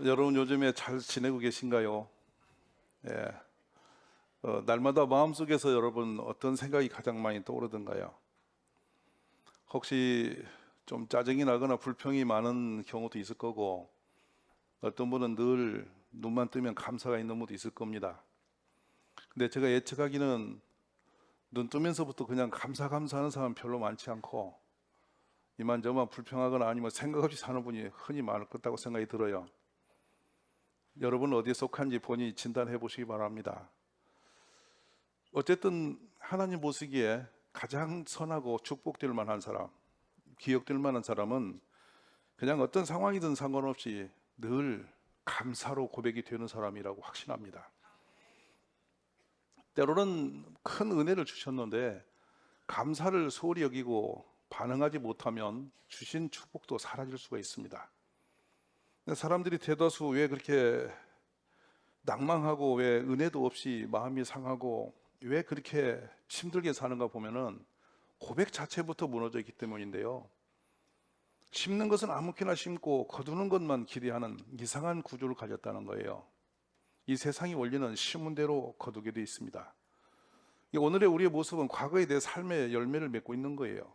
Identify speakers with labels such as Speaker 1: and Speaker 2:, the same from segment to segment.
Speaker 1: 여러분 요즘에 잘 지내고 계신가요? 예. 날마다 마음속에서 여러분 어떤 생각이 가장 많이 떠오르던가요? 혹시 좀 짜증이 나거나 불평이 많은 경우도 있을 거고, 어떤 분은 늘 눈만 뜨면 감사가 있는 분도 있을 겁니다. 근데 제가 예측하기는 눈 뜨면서부터 그냥 감사하는 사람은 별로 많지 않고, 이만저만 불평하거나 아니면 생각 없이 사는 분이 흔히 많을 거다고 생각이 들어요. 여러분 어디에 속한지 본인이 진단해 보시기 바랍니다. 어쨌든 하나님 보시기에 가장 선하고 축복될 만한 사람, 기억될 만한 사람은 그냥 어떤 상황이든 상관없이 늘 감사로 고백이 되는 사람이라고 확신합니다. 때로는 큰 은혜를 주셨는데 감사를 소홀히 여기고 반응하지 못하면 주신 축복도 사라질 수가 있습니다. 사람들이 대다수 왜 그렇게 낭망하고 왜 은혜도 없이 마음이 상하고 왜 그렇게 힘들게 사는가 보면은 고백 자체부터 무너져 있기 때문인데요. 심는 것은 아무렇게나 심고 거두는 것만 기대하는 이상한 구조를 가졌다는 거예요. 이 세상의 원리는 심은 대로 거두게 되어 있습니다. 오늘의 우리의 모습은 과거에 내 삶의 열매를 맺고 있는 거예요.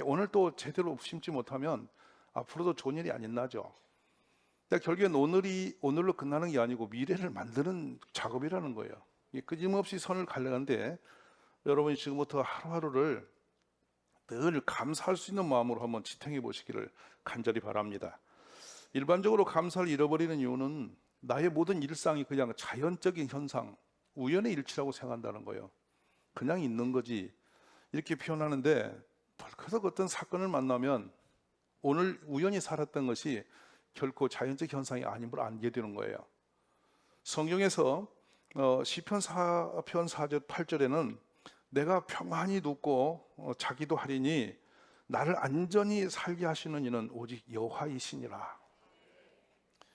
Speaker 1: 오늘 또 제대로 심지 못하면 앞으로도 좋은 일이 안 일어나죠. 그러니까 결국엔 오늘로 끝나는 게 아니고 미래를 만드는 작업이라는 거예요. 끊임없이 선을 갈려가는데 여러분이 지금부터 하루하루를 늘 감사할 수 있는 마음으로 한번 지탱해 보시기를 간절히 바랍니다. 일반적으로 감사를 잃어버리는 이유는 나의 모든 일상이 그냥 자연적인 현상, 우연의 일치라고 생각한다는 거예요. 그냥 있는 거지 이렇게 표현하는데, 덜커덕 어떤 사건을 만나면 오늘 우연히 살았던 것이 결코 자연적 현상이 아님을 알게 되는 거예요. 성경에서 시편 4편 4절 8절에는 내가 평안히 눕고 자기도 하리니 나를 안전히 살게 하시는 이는 오직 여호와이시니라.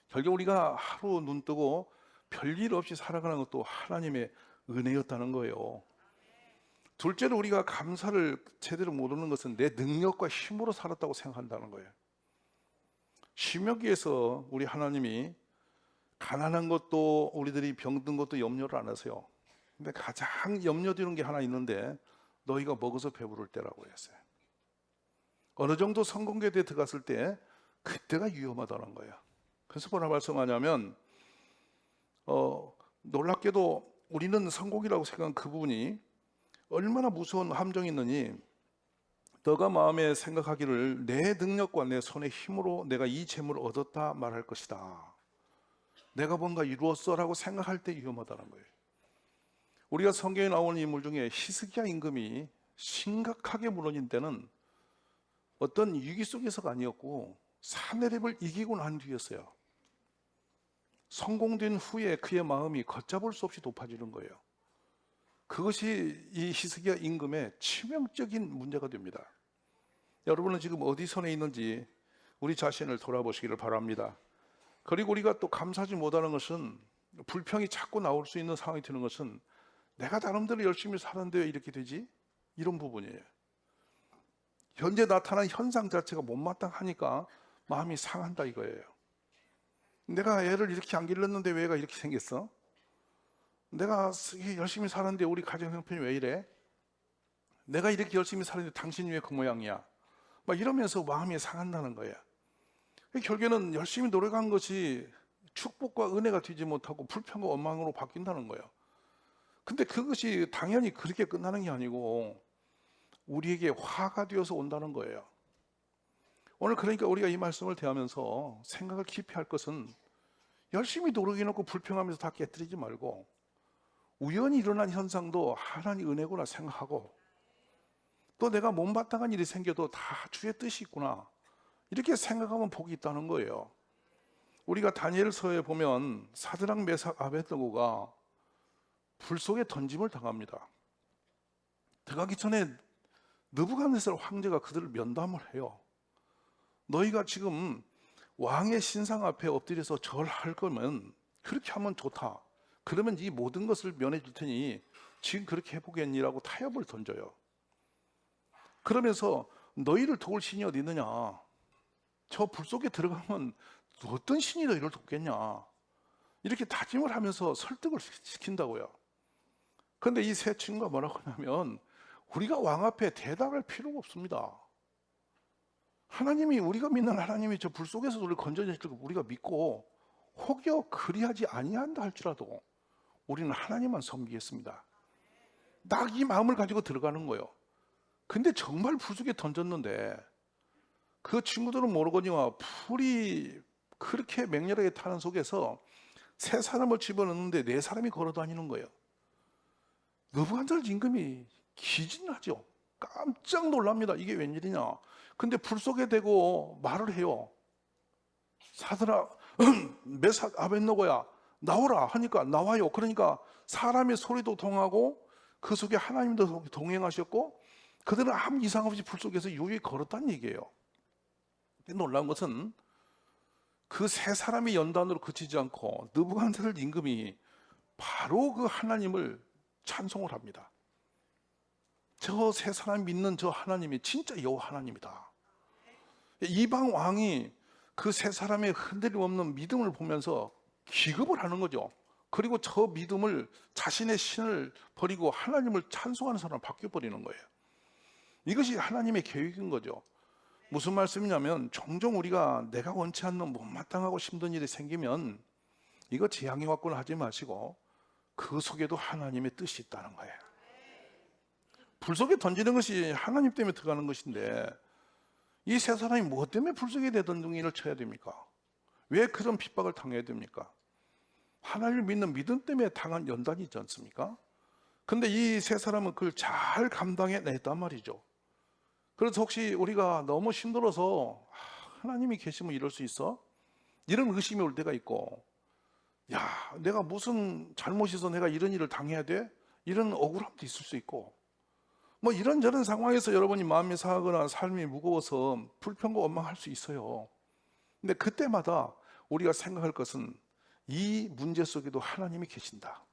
Speaker 1: 결국 우리가 하루 눈 뜨고 별일 없이 살아가는 것도 하나님의 은혜였다는 거예요. 둘째로 우리가 감사를 제대로 모르는 것은 내 능력과 힘으로 살았다고 생각한다는 거예요. 신명기에서 우리 하나님이 가난한 것도 우리들이 병든 것도 염려를 안 하세요. 근데 가장 염려되는 게 하나 있는데 너희가 먹어서 배부를 때라고 했어요. 어느 정도 성공궤도에 들어갔을 때 그때가 위험하다는 거예요. 그래서 뭐라 말씀하냐면 놀랍게도 우리는 성공이라고 생각한 그 부분이 얼마나 무서운 함정이 있느니 너가 마음에 생각하기를 내 능력과 내 손의 힘으로 내가 이 재물을 얻었다 말할 것이다. 내가 뭔가 이루었어 라고 생각할 때 위험하다는 거예요. 우리가 성경에 나오는 인물 중에 히스기야 임금이 심각하게 무너진 때는 어떤 위기 속에서가 아니었고 사내립을 이기고 난 뒤였어요. 성공된 후에 그의 마음이 걷잡을 수 없이 높아지는 거예요. 그것이 이 히스기야 임금의 치명적인 문제가 됩니다. 여러분은 지금 어디 선에 있는지 우리 자신을 돌아보시기를 바랍니다. 그리고 우리가 또 감사하지 못하는 것은, 불평이 자꾸 나올 수 있는 상황이 되는 것은 내가 나름대로 열심히 살았는데 왜 이렇게 되지? 이런 부분이에요. 현재 나타난 현상 자체가 못마땅하니까 마음이 상한다 이거예요. 내가 애를 이렇게 안 길렀는데 왜 애가 이렇게 생겼어? 내가 열심히 살았는데 우리 가정 형편이 왜 이래? 내가 이렇게 열심히 살았는데 당신이 왜 그 모양이야? 막 이러면서 마음이 상한다는 거예요. 결국에는 열심히 노력한 것이 축복과 은혜가 되지 못하고 불평과 원망으로 바뀐다는 거예요. 근데 그것이 당연히 그렇게 끝나는 게 아니고 우리에게 화가 되어서 온다는 거예요. 오늘 그러니까 우리가 이 말씀을 대하면서 생각을 깊이 할 것은 열심히 노력해놓고 불평하면서 다 깨뜨리지 말고 우연히 일어난 현상도 하나님 은혜구나 생각하고, 또 내가 못마땅한 일이 생겨도 다 주의 뜻이 있구나 이렇게 생각하면 복이 있다는 거예요. 우리가 다니엘서에 보면 사드락 메삭 아벳느고가 불 속에 던짐을 당합니다. 들어가기 전에 느부갓네살 황제가 그들을 면담을 해요. 너희가 지금 왕의 신상 앞에 엎드려서 절할 거면 그렇게 하면 좋다. 그러면 이 모든 것을 면해 줄 테니 지금 그렇게 해보겠니라고 타협을 던져요. 그러면서 너희를 도울 신이 어디 있느냐? 저 불 속에 들어가면 어떤 신이 너희를 돕겠냐, 이렇게 다짐을 하면서 설득을 시킨다고요. 그런데 이 세 친구가 뭐라고 하냐면, 우리가 왕 앞에 대답할 필요가 없습니다. 하나님이, 우리가 믿는 하나님이 저 불 속에서 우리를 건져낼 줄 우리가 믿고 혹여 그리하지 아니한다 할지라도 우리는 하나님만 섬기겠습니다. 딱 이 마음을 가지고 들어가는 거예요. 근데 정말 불 속에 던졌는데 그 친구들은 모르거니와 불이 그렇게 맹렬하게 타는 속에서 세 사람을 집어넣는데 네 사람이 걸어 다니는 거예요. 느부갓네살 임금이 기진하죠. 깜짝 놀랍니다. 이게 웬일이냐. 근데 불 속에 대고 말을 해요. 사드라 메삭 아벳노고야 나오라 하니까 나와요. 그러니까 사람의 소리도 통하고 그 속에 하나님도 동행하셨고 그들은 아무 이상 없이 불 속에서 유유히 걸었다는 얘기예요. 놀라운 것은 그 세 사람이 연단으로 그치지 않고 느부갓네살 임금이 바로 그 하나님을 찬송을 합니다. 저 세 사람 믿는 저 하나님이 진짜 여호와 하나님이다. 이방 왕이 그 세 사람의 흔들림 없는 믿음을 보면서 기겁을 하는 거죠. 그리고 저 믿음을, 자신의 신을 버리고 하나님을 찬송하는 사람으로 바뀌어버리는 거예요. 이것이 하나님의 계획인 거죠. 무슨 말씀이냐면, 종종 우리가 내가 원치 않는 못마땅하고 힘든 일이 생기면 이거 재앙이 왔구나 하지 마시고 그 속에도 하나님의 뜻이 있다는 거예요. 불 속에 던지는 것이 하나님 때문에 들어가는 것인데 이 세 사람이 무엇 때문에 불 속에 내던둥이를 쳐야 됩니까? 왜 그런 핍박을 당해야 됩니까? 하나님을 믿는 믿음 때문에 당한 연단이 있지 않습니까? 근데 이 세 사람은 그걸 잘 감당해냈단 말이죠. 그래서 혹시 우리가 너무 힘들어서 하나님이 계시면 이럴 수 있어? 이런 의심이 올 때가 있고, 야, 내가 무슨 잘못이 있어 내가 이런 일을 당해야 돼? 이런 억울함도 있을 수 있고, 뭐 이런저런 상황에서 여러분이 마음이 상하거나 삶이 무거워서 불평과 원망할 수 있어요. 근데 그때마다 우리가 생각할 것은 이 문제 속에도 하나님이 계신다.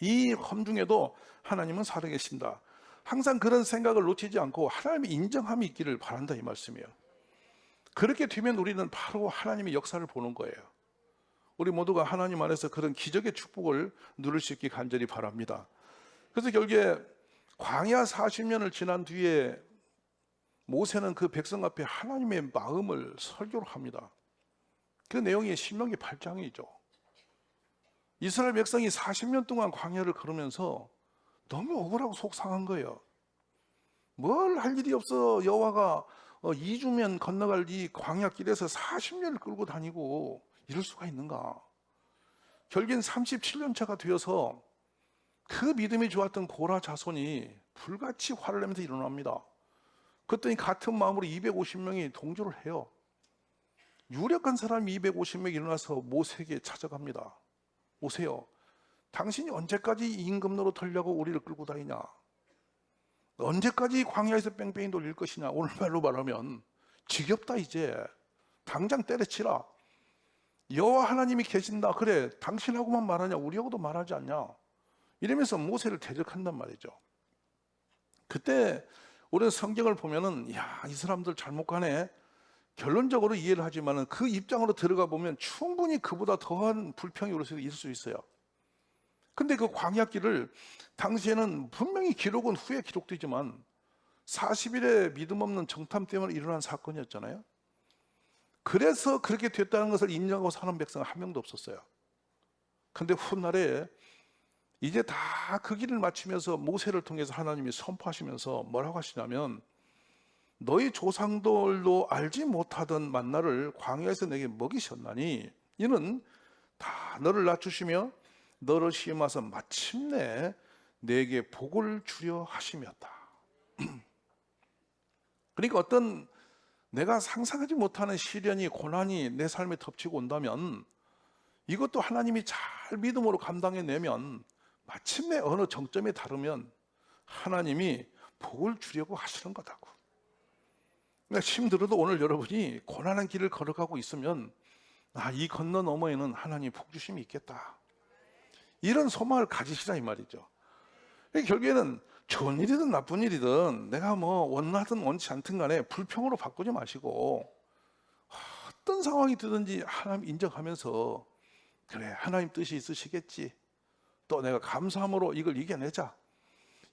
Speaker 1: 이 험중에도 하나님은 살아계신다. 항상 그런 생각을 놓치지 않고 하나님의 인정함이 있기를 바란다, 이 말씀이에요. 그렇게 되면 우리는 바로 하나님의 역사를 보는 거예요. 우리 모두가 하나님 안에서 그런 기적의 축복을 누릴 수 있기 간절히 바랍니다. 그래서 결국에 광야 40년을 지난 뒤에 모세는 그 백성 앞에 하나님의 마음을 설교를 합니다. 그 내용이 신명기 8장이죠. 이스라엘 백성이 40년 동안 광야를 걸으면서 너무 억울하고 속상한 거예요. 뭘 할 일이 없어 여호와가 2주면 건너갈 이 광야길에서 40년을 끌고 다니고 이럴 수가 있는가. 결국엔 37년 차가 되어서 그 믿음이 좋았던 고라 자손이 불같이 화를 내면서 일어납니다. 그랬더니 같은 마음으로 250명이 동조를 해요. 유력한 사람이 250명이 일어나서 모세에게 찾아갑니다. 오세요. 당신이 언제까지 임금 노릇하려고 우리를 끌고 다니냐? 언제까지 광야에서 뺑뺑이 돌릴 것이냐? 오늘말로 말하면 지겹다. 이제 당장 때려치라. 여호와 하나님이 계신다. 그래, 당신하고만 말하냐? 우리하고도 말하지 않냐? 이러면서 모세를 대적한단 말이죠. 그때 우리는 성경을 보면은 야, 이 사람들 잘못 가네. 결론적으로 이해를 하지만은 그 입장으로 들어가 보면 충분히 그보다 더한 불평이 우리 속에 있을 수 있어요. 근데 그 광야길을 당시에는 분명히 기록은 후에 기록되지만 40일의 믿음 없는 정탐 때문에 일어난 사건이었잖아요. 그래서 그렇게 됐다는 것을 인정하고 사는 백성은 한 명도 없었어요. 근데 훗날에 이제 다 그 길을 마치면서 모세를 통해서 하나님이 선포하시면서 뭐라고 하시냐면, 너희 조상들도 알지 못하던 만나를 광야에서 내게 먹이셨나니 이는 다 너를 낮추시며 너를 시험하사 마침내 내게 복을 주려 하심이었다. 그러니까 어떤 내가 상상하지 못하는 시련이, 고난이 내 삶에 덮치고 온다면 이것도 하나님이 잘 믿음으로 감당해내면 마침내 어느 정점에 다르면 하나님이 복을 주려고 하시는 거다고. 그러니까 힘들어도 오늘 여러분이 고난한 길을 걸어가고 있으면 이 건너 너머에는 하나님 복 주심이 있겠다, 이런 소망을 가지시라 이 말이죠. 결국에는 좋은 일이든 나쁜 일이든 내가 뭐 원하든 원치 않든 간에 불평으로 바꾸지 마시고 어떤 상황이 드든지 하나님 인정하면서 그래, 하나님 뜻이 있으시겠지, 또 내가 감사함으로 이걸 이겨내자,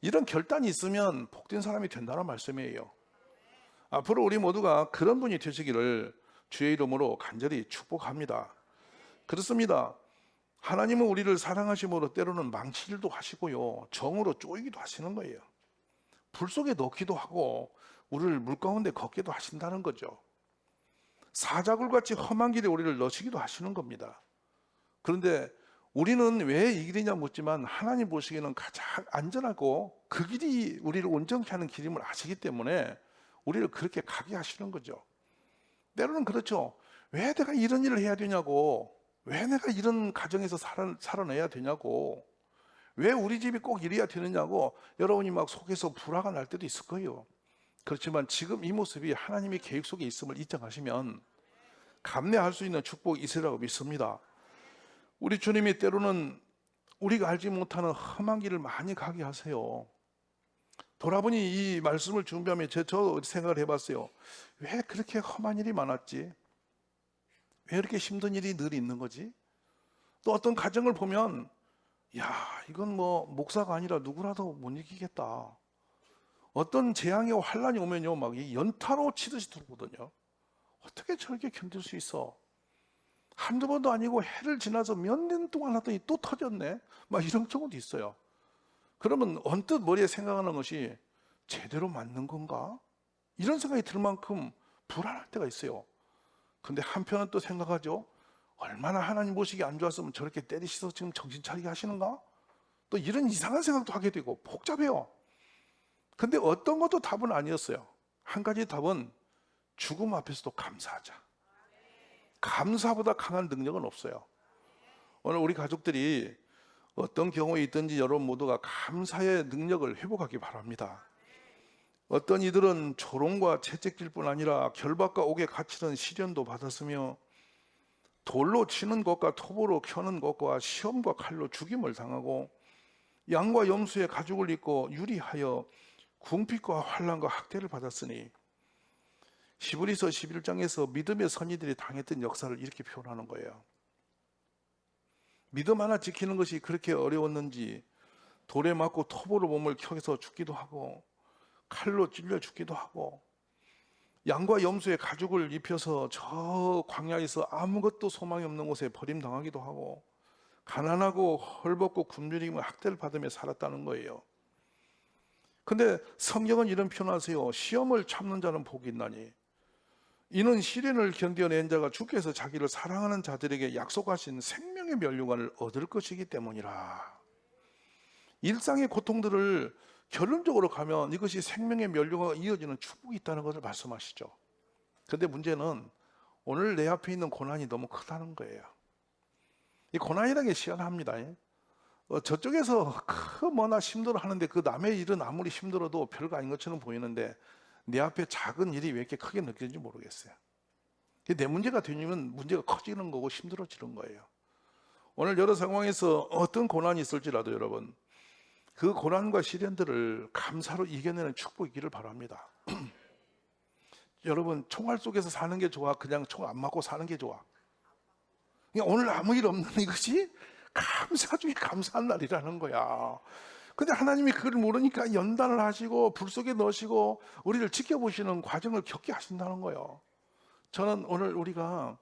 Speaker 1: 이런 결단이 있으면 복된 사람이 된다는 말씀이에요. 앞으로 우리 모두가 그런 분이 되시기를 주의 이름으로 간절히 축복합니다. 그렇습니다. 하나님은 우리를 사랑하심으로 때로는 망칠 일도 하시고요, 정으로 쪼이기도 하시는 거예요. 불 속에 넣기도 하고 우리를 물 가운데 걷기도 하신다는 거죠. 사자굴같이 험한 길에 우리를 넣으시기도 하시는 겁니다. 그런데 우리는 왜 이 길이냐 묻지만 하나님 보시기에는 가장 안전하고 그 길이 우리를 온전케 하는 길임을 아시기 때문에 우리를 그렇게 가게 하시는 거죠. 때로는 그렇죠. 왜 내가 이런 일을 해야 되냐고, 왜 내가 이런 가정에서 살아내야 되냐고, 왜 우리 집이 꼭 이래야 되느냐고 여러분이 막 속에서 불화가 날 때도 있을 거예요. 그렇지만 지금 이 모습이 하나님의 계획 속에 있음을 인정하시면 감내할 수 있는 축복이 있으리라고 믿습니다. 우리 주님이 때로는 우리가 알지 못하는 험한 길을 많이 가게 하세요. 돌아보니 이 말씀을 준비하며 저 생각을 해봤어요. 왜 그렇게 험한 일이 많았지? 왜 이렇게 힘든 일이 늘 있는 거지? 또 어떤 가정을 보면 야, 이건 뭐 목사가 아니라 누구라도 못 이기겠다. 어떤 재앙이 환란이 오면요, 막 연타로 치듯이 들어오거든요. 어떻게 저렇게 견딜 수 있어? 한두 번도 아니고 해를 지나서 몇 년 동안 하더니 또 터졌네, 막 이런 경우도 있어요. 그러면 언뜻 머리에 생각하는 것이 제대로 맞는 건가? 이런 생각이 들 만큼 불안할 때가 있어요. 근데 한편은 또 생각하죠. 얼마나 하나님 보시기 안 좋았으면 저렇게 때리셔서 지금 정신 차리게 하시는가? 또 이런 이상한 생각도 하게 되고 복잡해요. 근데 어떤 것도 답은 아니었어요. 한 가지 답은 죽음 앞에서도 감사하자. 감사보다 강한 능력은 없어요. 오늘 우리 가족들이 어떤 경우에 있든지 여러분 모두가 감사의 능력을 회복하기 바랍니다. 어떤 이들은 조롱과 채찍질 뿐 아니라 결박과 옥에 갇히는 시련도 받았으며 돌로 치는 것과 톱으로 켜는 것과 시험과 칼로 죽임을 당하고 양과 염소의 가죽을 입고 유리하여 궁핍과 환난과 학대를 받았으니, 히브리서 11장에서 믿음의 선지들이 당했던 역사를 이렇게 표현하는 거예요. 믿음 하나 지키는 것이 그렇게 어려웠는지 돌에 맞고 톱으로 몸을 켜서 죽기도 하고 칼로 찔려 죽기도 하고 양과 염소의 가죽을 입혀서 저 광야에서 아무것도 소망이 없는 곳에 버림당하기도 하고 가난하고 헐벗고 굶주림을 학대를 받으며 살았다는 거예요. 근데 성경은 이런 표현하세요. 시험을 참는 자는 복이 있나니 이는 시련을 견뎌낸 자가 주께서 자기를 사랑하는 자들에게 약속하신 생명의 면류관을 얻을 것이기 때문이라. 일상의 고통들을 결론적으로 가면 이것이 생명의 면류관과 이어지는 축복이 있다는 것을 말씀하시죠. 그런데 문제는 오늘 내 앞에 있는 고난이 너무 크다는 거예요. 이 고난이라는 게 시원합니다. 저쪽에서 뭐나 힘들어 하는데 그 남의 일은 아무리 힘들어도 별거 아닌 것처럼 보이는데 내 앞에 작은 일이 왜 이렇게 크게 느껴지는지 모르겠어요. 내 문제가 되면 문제가 커지는 거고 힘들어지는 거예요. 오늘 여러 상황에서 어떤 고난이 있을지라도 여러분 그 고난과 시련들을 감사로 이겨내는 축복이 있기를 바랍니다. 여러분 총알 속에서 사는 게 좋아? 그냥 총 안 맞고 사는 게 좋아? 그냥 오늘 아무 일 없는 이것이 감사 중에 감사한 날이라는 거야. 근데 하나님이 그걸 모르니까 연단을 하시고 불 속에 넣으시고 우리를 지켜보시는 과정을 겪게 하신다는 거예요. 저는 오늘 우리가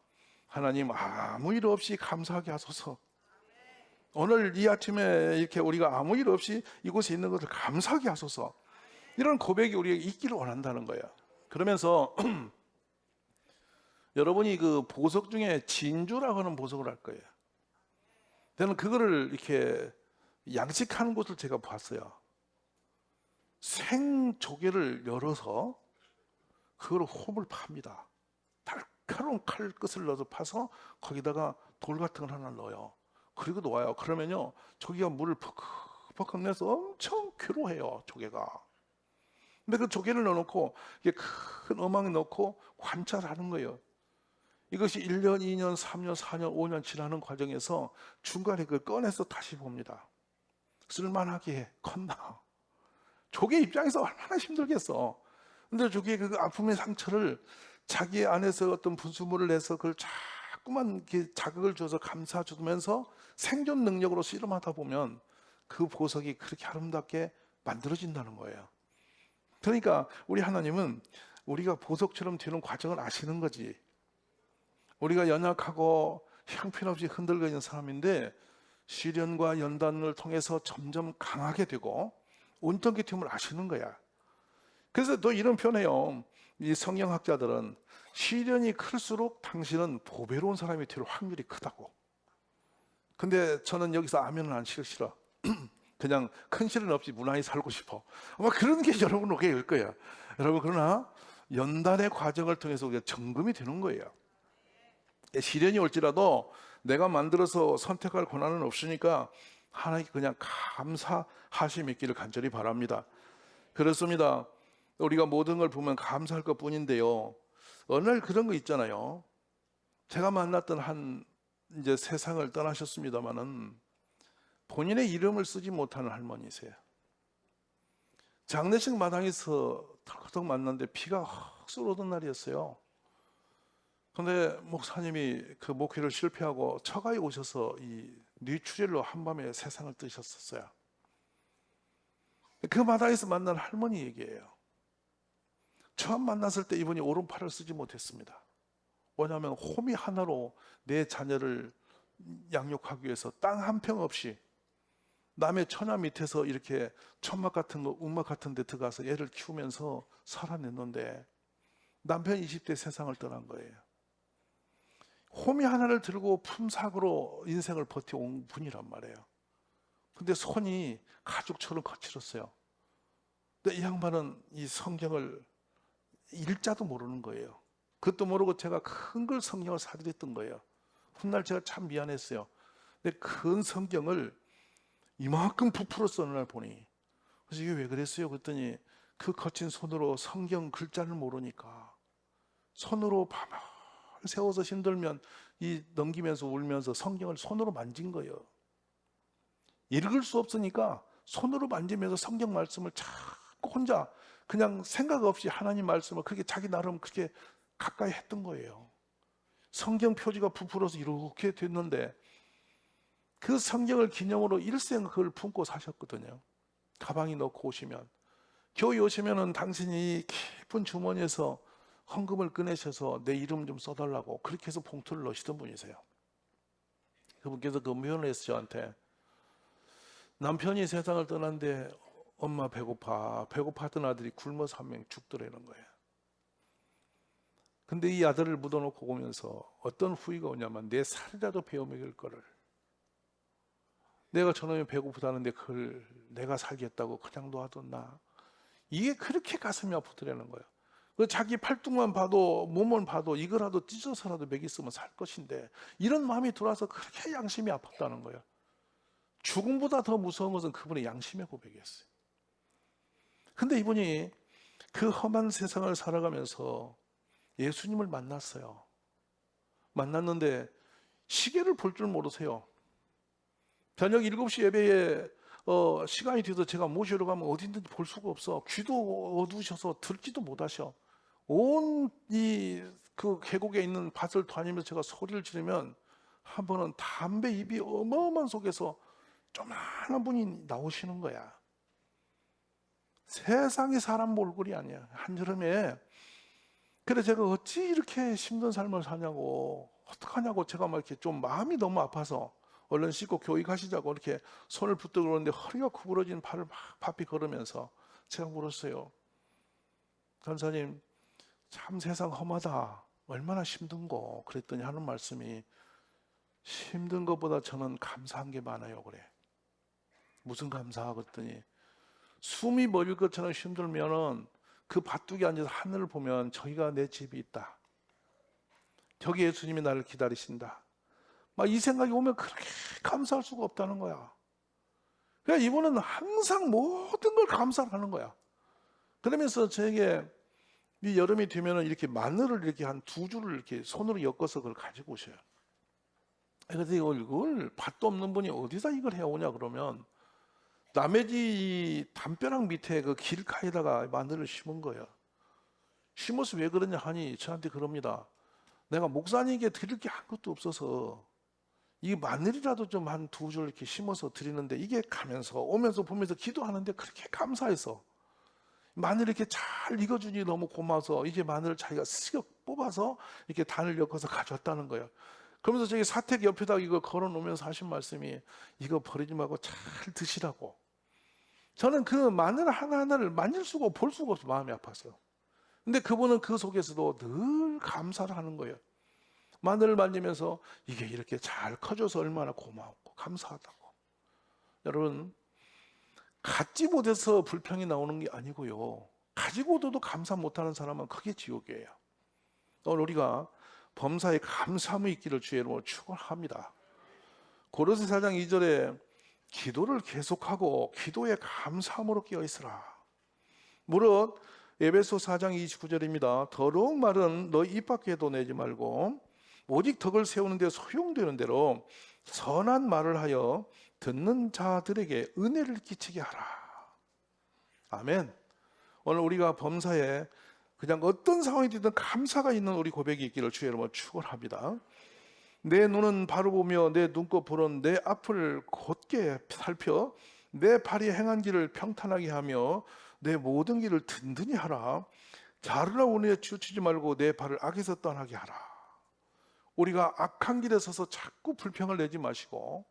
Speaker 1: 하나님 아무 일 없이 감사하게 하소서, 오늘 이 아침에 이렇게 우리가 아무 일 없이 이곳에 있는 것을 감사하게 하소서, 이런 고백이 우리에게 있기를 원한다는 거예요. 그러면서 여러분이 그 보석 중에 진주라고 하는 보석을 알 거예요. 저는 그거를 이렇게 양식하는 곳을 제가 봤어요. 생조개를 열어서 그걸 홈을 팝니다. 날카로운 칼 끝을 넣어서 파서 거기다가 돌 같은 걸 하나 넣어요. 그리고 놓아요. 그러면요 조개가 물을 퍽퍽 내서 엄청 괴로워해요, 조개가. 근데 그 조개를 넣어놓고 이게 큰 어망에 넣고 관찰하는 거예요. 이것이 1년, 2년, 3년, 4년, 5년 지나는 과정에서 중간에 그걸 꺼내서 다시 봅니다. 쓸만하게 컸나? 조개 입장에서 얼마나 힘들겠어. 근데 조개의 그 아픔의 상처를 자기 안에서 어떤 분수물을 내서 그걸 자꾸만 이렇게 자극을 줘서 감싸주면서 생존 능력으로 씨름하다 보면 그 보석이 그렇게 아름답게 만들어진다는 거예요. 그러니까 우리 하나님은 우리가 보석처럼 되는 과정을 아시는 거지. 우리가 연약하고 형편없이 흔들려 있는 사람인데 시련과 연단을 통해서 점점 강하게 되고 온전케 됨을 아시는 거야. 그래서 또 이런 표현해요. 이 성경학자들은 시련이 클수록 당신은 보배로운 사람이 될 확률이 크다고. 근데 저는 여기서 아멘은 안 싫어. 그냥 큰 시련 없이 무난히 살고 싶어. 아마 그런 게 여러분 오게 될 거예요. 여러분, 그러나 연단의 과정을 통해서 우리가 정금이 되는 거예요. 시련이 올지라도 내가 만들어서 선택할 권한은 없으니까 하나님께 그냥 감사하심이 있기를 간절히 바랍니다. 그렇습니다. 우리가 모든 걸 보면 감사할 것 뿐인데요. 어느 날 그런 거 있잖아요. 제가 만났던 한 이제 세상을 떠나셨습니다마는 본인의 이름을 쓰지 못하는 할머니세요. 장례식 마당에서 털커덕 만났는데 피가 헉 쏟아오던 날이었어요. 근데 목사님이 그 목회를 실패하고 처가에 오셔서 이 뇌출혈로 한밤에 세상을 뜨셨었어요. 그 마당에서 만난 할머니 얘기예요. 처음 만났을 때 이분이 오른팔을 쓰지 못했습니다. 왜냐하면 호미 하나로 내 자녀를 양육하기 위해서 땅 한 평 없이 남의 처녀 밑에서 이렇게 천막 같은 거, 움막 같은 데 들어가서 애를 키우면서 살아냈는데 남편 20대 세상을 떠난 거예요. 호미 하나를 들고 품삯으로 인생을 버텨온 분이란 말이에요. 근데 손이 가죽처럼 거칠었어요. 근데 이 양반은 이 성경을 일자도 모르는 거예요. 그것도 모르고 제가 큰 걸 성경을 사드렸던 거예요. 훗날 제가 참 미안했어요. 근데 큰 성경을 이만큼 부풀어 써는 날 보니, 그래서 이게 왜 그랬어요? 그랬더니 그 거친 손으로 성경 글자를 모르니까 손으로 밤을 세워서 힘들면 이 넘기면서 울면서 성경을 손으로 만진 거예요. 읽을 수 없으니까 손으로 만지면서 성경 말씀을 자꾸 혼자 그냥 생각 없이 하나님 말씀을 그렇게 자기 나름 그렇게 가까이 했던 거예요. 성경 표지가 부풀어서 이렇게 됐는데 그 성경을 기념으로 일생 그걸 품고 사셨거든요. 가방에 넣고 오시면, 교회 오시면은 당신이 깊은 주머니에서 헌금을 꺼내셔서 내 이름 좀 써달라고 그렇게 해서 봉투를 넣으시던 분이세요. 그분께서 그 묘연을 해서 저한테, 남편이 세상을 떠났는데 엄마 배고파하던 아들이 굶어서 한 명 죽더라는 거예요. 근데 이 아들을 묻어놓고 오면서 어떤 후회가 오냐면 내 살이라도 베어 먹일 거를, 내가 저놈이 배고프다는데 그걸 내가 살겠다고 그냥 놔뒀나. 이게 그렇게 가슴이 아프더라는 거예요. 자기 팔뚝만 봐도 몸을 봐도 이거라도 찢어서라도 먹였으면 살 것인데 이런 마음이 들어와서 그렇게 양심이 아팠다는 거예요. 죽음보다 더 무서운 것은 그분의 양심의 고백이었어요. 근데 이분이 그 험한 세상을 살아가면서 예수님을 만났어요. 만났는데 시계를 볼 줄 모르세요. 저녁 7시 예배에 시간이 돼서 제가 모시러 가면 어디 있는지 볼 수가 없어. 귀도 어두우셔서 듣지도 못하셔. 온 그 계곡에 있는 밭을 다니면서 제가 소리를 지르면 한 번은 담배 입이 어마어마한 속에서 조그마한 분이 나오시는 거야. 세상에 사람 얼굴이 아니야. 한여름에. 그래 제가 어찌 이렇게 힘든 삶을 사냐고, 어떡하냐고 제가 막 이렇게 좀 마음이 너무 아파서 얼른 씻고 교회 가시자고 이렇게 손을 붙들고 그러는데 허리가 구부러진 팔을 막 바삐 걸으면서 제가 물었어요. 전사님, 참 세상 험하다. 얼마나 힘든고. 그랬더니 하는 말씀이, 힘든 것보다 저는 감사한 게 많아요. 그래. 무슨 감사하고 그랬더니, 숨이 멎을 것처럼 힘들면은 그 밭둑이 앉아서 하늘을 보면 저기가 내 집이 있다. 저기 예수님이 나를 기다리신다. 막 이 생각이 오면 그렇게 감사할 수가 없다는 거야. 그러니까 이분은 항상 모든 걸 감사를 하는 거야. 그러면서 저에게 이 여름이 되면은 이렇게 마늘을 이렇게 한 2줄을 이렇게 손으로 엮어서 그걸 가지고 오셔요. 그래서 이걸 밭도 없는 분이 어디서 이걸 해오냐 그러면 남의 집 담벼락 밑에 그 길가에다가 마늘을 심은 거예요. 심어서 왜 그러냐 하니 저한테 그럽니다. 내가 목사님에게 드릴 게 아무것도 없어서 이 마늘이라도 좀 한 두 줄 이렇게 심어서 드리는데 이게 가면서 오면서 보면서 기도하는데 그렇게 감사해서 마늘 이렇게 잘 익어주니 너무 고마워서 이제 마늘을 자기가 쓱 뽑아서 이렇게 단을 엮어서 가져왔다는 거예요. 그러면서 저기 사택 옆에다 이거 걸어 놓으면서 하신 말씀이 이거 버리지 말고 잘 드시라고. 저는 그 마늘 하나하나를 만질 수가 볼 수가 없어 마음이 아팠어요. 근데 그분은 그 속에서도 늘 감사를 하는 거예요. 마늘을 만지면서 이게 이렇게 잘 커져서 얼마나 고마웠고 감사하다고. 여러분, 갖지 못해서 불평이 나오는 게 아니고요, 가지고도 감사 못하는 사람은 그게 지옥이에요. 오늘 우리가 범사에 감사함이 있기를 주의 이름으로 축원합니다. 고린도서 4장 2절에 기도를 계속하고 기도에 감사함으로 깨어 있으라. 무릇 에베소 4장 29절입니다. 더러운 말은 너희 입 밖에도 내지 말고 오직 덕을 세우는 데 소용되는 대로 선한 말을 하여 듣는 자들에게 은혜를 끼치게 하라. 아멘. 오늘 우리가 범사에 그냥 어떤 상황이 되든 감사가 있는 우리 고백이 있기를 주의 이름으로 축원합니다. 내 눈은 바로 보며 내 눈꽃 보는 내 앞을 곧게 살펴 내 발이 행한 길을 평탄하게 하며 내 모든 길을 든든히 하라. 자르나 운에 치우치지 말고 내 발을 악에서 떠나게 하라. 우리가 악한 길에 서서 자꾸 불평을 내지 마시고,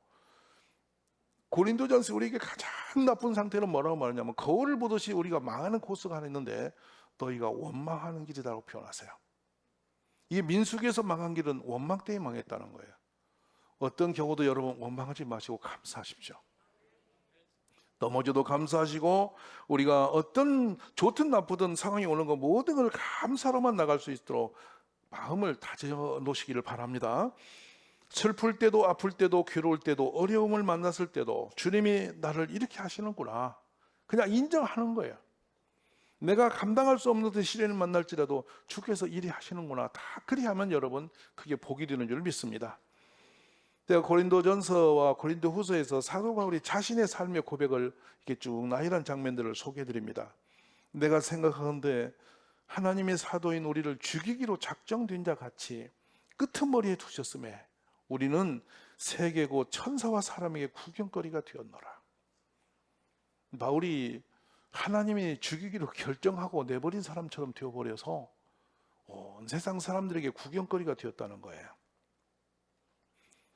Speaker 1: 고린도전서 우리에게 가장 나쁜 상태는 뭐라고 말하냐면 거울을 보듯이 우리가 망하는 코스가 하나 있는데 너희가 원망하는 길이라고 표현하세요. 이 민수기에서 망한 길은 원망 때문에 망했다는 거예요. 어떤 경우도 여러분 원망하지 마시고 감사하십시오. 넘어져도 감사하시고 우리가 어떤 좋든 나쁘든 상황이 오는 거 모든 걸 감사로만 나갈 수 있도록 마음을 다져 놓으시기를 바랍니다. 슬플 때도 아플 때도 괴로울 때도 어려움을 만났을 때도 주님이 나를 이렇게 하시는구나 그냥 인정하는 거예요. 내가 감당할 수 없는 시련을 만날지라도 주께서 이리 하시는구나, 다 그리하면 여러분 그게 복이 되는 줄 믿습니다. 제가 고린도전서와 고린도후서에서 사도 바울이 자신의 삶의 고백을 이렇게 쭉 나열한 장면들을 소개해 드립니다. 내가 생각하건대 하나님의 사도인 우리를 죽이기로 작정된 자 같이 끄트머리에 두셨음에 우리는 세계고 천사와 사람에게 구경거리가 되었노라. 바울이 하나님이 죽이기로 결정하고 내버린 사람처럼 되어버려서 온 세상 사람들에게 구경거리가 되었다는 거예요.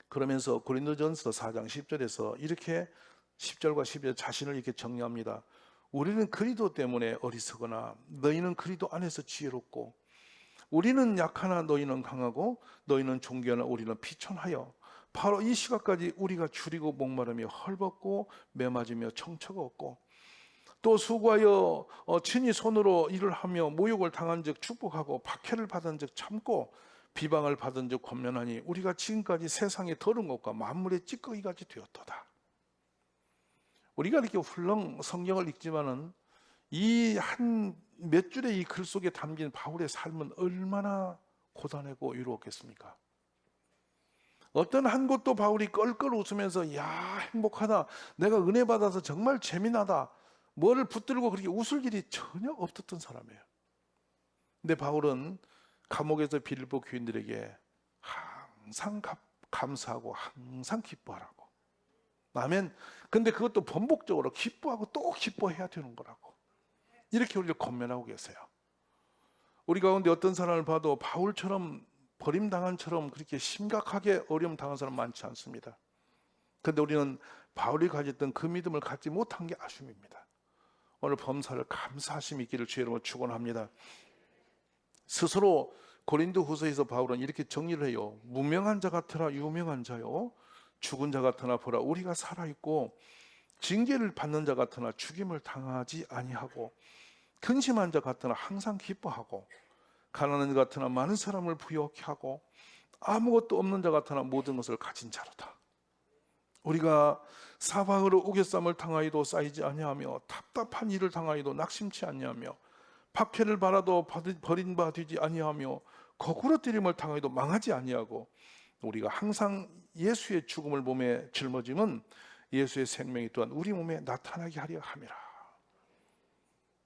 Speaker 1: 그러면서 고린도전서 4장 10절에서 이렇게 10절과 12절 자신을 이렇게 정리합니다. 우리는 그리스도 때문에 어리석으나 너희는 그리스도 안에서 지혜롭고, 우리는 약하나 너희는 강하고, 너희는 존귀하나 우리는 비천하여, 바로 이 시각까지 우리가 줄이고 목마르며 헐벗고 매맞으며 청처가 없고, 또 수고하여 친히 손으로 일을 하며 모욕을 당한 즉 축복하고 박해를 받은 즉 참고 비방을 받은 즉 권면하니 우리가 지금까지 세상의 더러운 것과 만물의 찌꺼기같이 되었도다. 우리가 이렇게 훌렁 성경을 읽지만은 이 한 몇 줄의 이 글 속에 담긴 바울의 삶은 얼마나 고단하고 위로웠겠습니까? 어떤 한 곳도 바울이 껄껄 웃으면서 야 행복하다, 내가 은혜 받아서 정말 재미나다, 뭐를 붙들고 그렇게 웃을 일이 전혀 없었던 사람이에요. 근데 바울은 감옥에서 빌립보 교인들에게 항상 감사하고 항상 기뻐하라고. 아멘. 근데 그것도 반복적으로 기뻐하고 또 기뻐해야 되는 거라고. 이렇게 우리를 권면하고 계세요. 우리 가운데 어떤 사람을 봐도 바울처럼 버림당한처럼 그렇게 심각하게 어려움 당한 사람 많지 않습니다. 그런데 우리는 바울이 가졌던 그 믿음을 갖지 못한 게 아쉬움입니다. 오늘 범사를 감사하심이 있기를 주의 이름으로 축원합니다. 스스로 고린도후서에서 바울은 이렇게 정리를 해요. 무명한 자 같으나 유명한 자요, 죽은 자 같으나 보라 우리가 살아있고, 징계를 받는 자 같으나 죽임을 당하지 아니하고, 근심한 자 같으나 항상 기뻐하고, 가난한 자 같으나 많은 사람을 부유하게 하고, 아무것도 없는 자 같으나 모든 것을 가진 자로다. 우리가 사방으로 우겨쌈을 당하여도 쌓이지 아니하며, 답답한 일을 당하여도 낙심치 아니하며, 박해를 받아도 버림받지 아니하며, 거꾸로 때림을 당하여도 망하지 아니하고, 우리가 항상 예수의 죽음을 몸에 짊어짐은 예수의 생명이 또한 우리 몸에 나타나게 하려 함이라.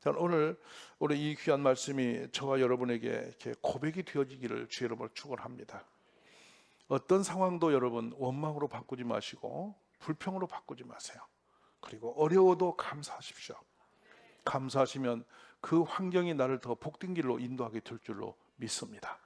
Speaker 1: 자, 오늘 우리 이 귀한 말씀이 저와 여러분에게 이렇게 고백이 되어지기를 주의 이름으로 축원합니다. 어떤 상황도 여러분 원망으로 바꾸지 마시고 불평으로 바꾸지 마세요. 그리고 어려워도 감사하십시오. 감사하시면 그 환경이 나를 더 복된 길로 인도하게 될 줄로 믿습니다.